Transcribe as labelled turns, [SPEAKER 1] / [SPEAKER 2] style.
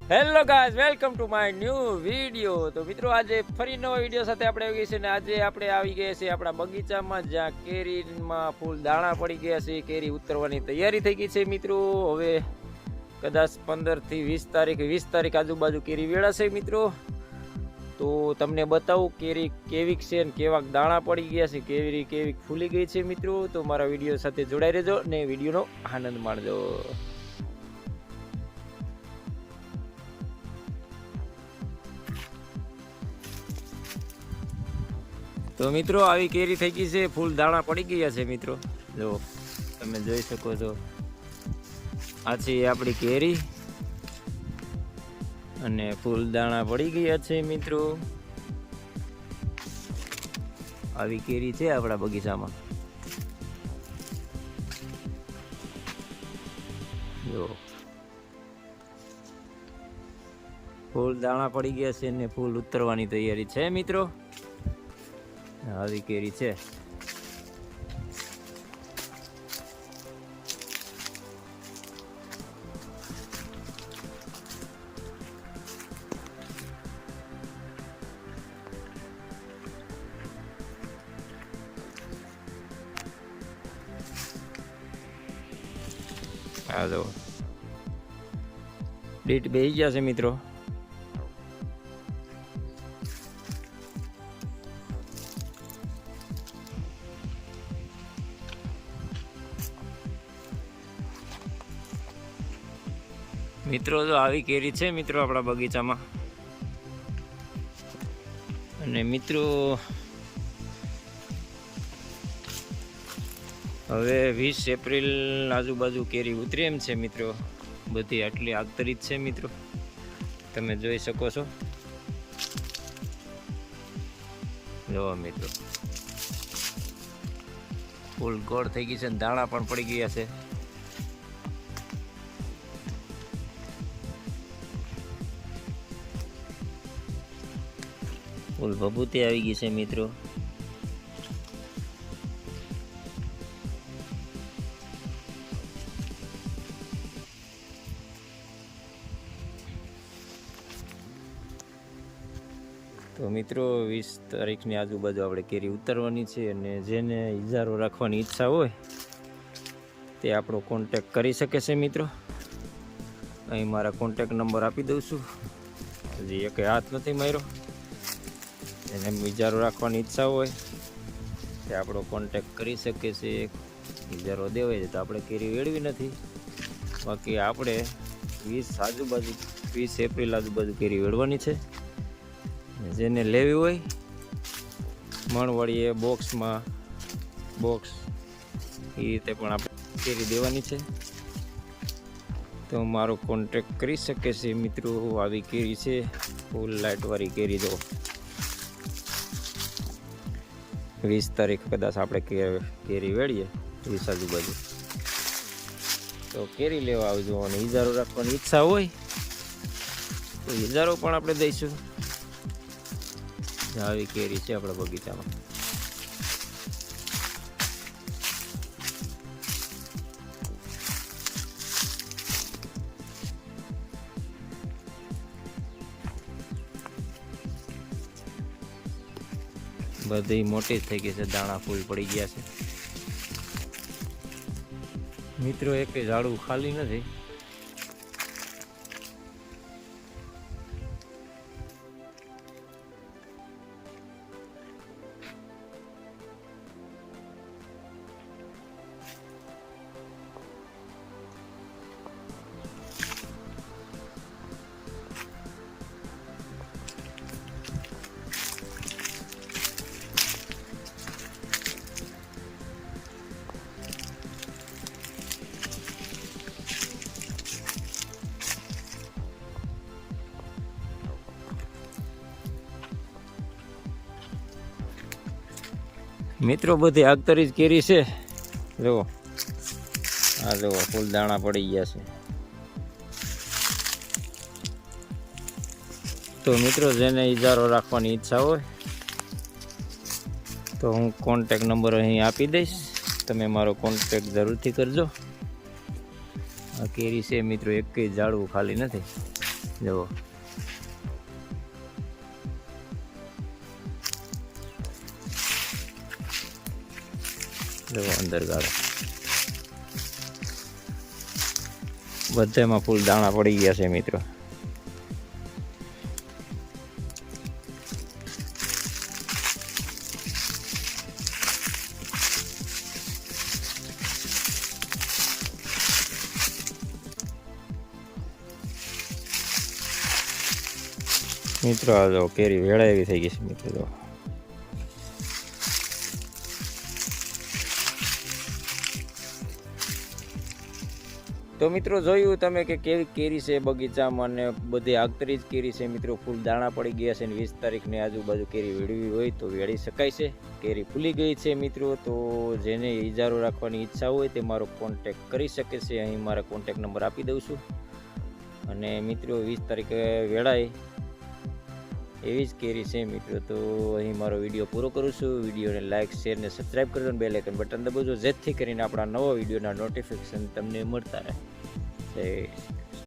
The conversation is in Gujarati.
[SPEAKER 1] Hello guys, welcome to my new video. તો મિત્રો આજે ફરી નવા વિડીયો સાથે આપણે આવી ગયા છે. ને આજે આપણે આવી ગયા છે આપણા બગીચામાં, જ્યાં કેરીમાં ફૂલ દાણા પડી ગયા છે. કેરી ઉતરવાની તૈયારી થઈ ગઈ છે મિત્રો. હવે કદાચ 15 થી 20 તારીખ આજુબાજુ કેરી વેળાશે મિત્રો. તો તમને બતાવું કેરી કેવીક છે ને કેવાક દાણા પડી ગયા છે, કેરી કેવીક ફૂલી ગઈ છે મિત્રો. તો મારા વિડીયો સાથે જોડાઈ રહેજો ને વિડીયોનો આનંદ માણજો. તો મિત્રો આવી કેરી થઈ ગઈ છે, ફૂલ દાણા પડી ગયા છે મિત્રો. જો તમે જોઈ શકો છો, આ છે આપણી કેરી અને ફૂલ દાણા પડી ગયા છે મિત્રો. આવી કેરી છે આપણા બગીચામાં. જો ફૂલ દાણા પડી ગયા છે ને ફૂલ ઉતરવાની તૈયારી છે મિત્રો. આવી કેરી છે. આ જો ડીટ બેસી ગયા છે મિત્રો. મિત્રો જો આવી કેરી છે મિત્રો આપણા બગીચામાં. અને મિત્રો હવે 20 એપ્રિલ આજુબાજુ કેરી ઉતરી એમ છે મિત્રો. બધી આટલી આગતરી જ છે મિત્રો, તમે જોઈ શકો છો. જોવા મિત્રો ફૂલ ગોળ થઈ ગઈ છે ને દાણા પણ પડી ગયા છે. ફૂલ ભભૂતી આવી ગઈ છે મિત્રો. તો મિત્રો 20 તારીખની આજુબાજુ આપણે કેરી ઉતારવાની છે. અને જેને ઇજારો રાખવાની ઈચ્છા હોય તે આપણો કોન્ટેક કરી શકે છે મિત્રો. અહીં મારા કોન્ટેક નંબર આપી દઉં છું. હજી એક હાથ નથી માર્યો. એને ઇજારો રાખવાની ઈચ્છા હોય તે આપણો કોન્ટેક કરી શકે છે. ઇજારો દેવાય છે તો આપણે કેરી વેળવી નથી. બાકી આપણે 20 એપ્રિલ આજુબાજુ કેરી વેળવાની છે. જેને લેવી હોય મણવાળીએ બોક્સ એ રીતે પણ આપણે કેરી દેવાની છે. તો મારો કોન્ટેક કરી શકે છે મિત્રો. આવી કેરી છે, ફૂલ લાઇટવાળી કેરી. જો 20 તારીખ કદાચ આપણે કેરી વેળીએ 20 આજુબાજુ તો કેરી લેવા આવજો. અને ઇજારો રાખવાની ઈચ્છા હોય તો ઇજારો પણ આપણે દઈશું. આવી કેરી છે આપણા બગીચામાં. બધી મોટી થઈ ગઈ છે, દાણા ફૂલ પડી ગયા છે મિત્રો. એક ઝાડું ખાલી નથી. મિત્રો બધી આગતરી જ કેરી છે. જુઓ આ જુઓ ફૂલ દાણા પડી ગયા છે. તો મિત્રો જેને ઇજારો રાખવાની ઈચ્છા હોય તો હું કોન્ટેક નંબર અહીં આપી દઈશ. તમે મારો કોન્ટેક જરૂરથી કરજો. આ કેરી છે મિત્રો, એક ઝાડવું ખાલી નથી. જુઓ અંદર ગાળો બધામાં ફૂલ દાણા પડી ગયા છે મિત્રો. મિત્રો આ જો કેરી વેળા એવી થઈ ગઈ છે મિત્રો. જો તો મિત્રો જોયું તમે કે કેવી કેરી છે બગીચામાં, અને બધી આગતરી જ કેરી છે મિત્રો. ફૂલ દાણા પડી ગયા છે, ને 20 તારીખની આજુબાજુ કેરી વેળવી હોય તો વેળી શકાય છે. કેરી ફૂલી ગઈ છે મિત્રો. તો જેને ઇજારો રાખવાની ઈચ્છા હોય તે મારો કોન્ટેક કરી શકે છે. અહીં મારા કોન્ટેક નંબર આપી દઉં છું. અને મિત્રો 20 તારીખે વેળાય એવી જ કેરી છે મિત્રો. તો અહીં મારો વિડીયો પૂરો કરું છું. વિડીયોને લાઇક, શેર ને સબસ્ક્રાઈબ કરજો, અને બેલ આઇકન બટન દબાવજો, જેથી કરીને આપણા નવા વિડીયોના નોટિફિકેશન તમને મળતા રહે. જય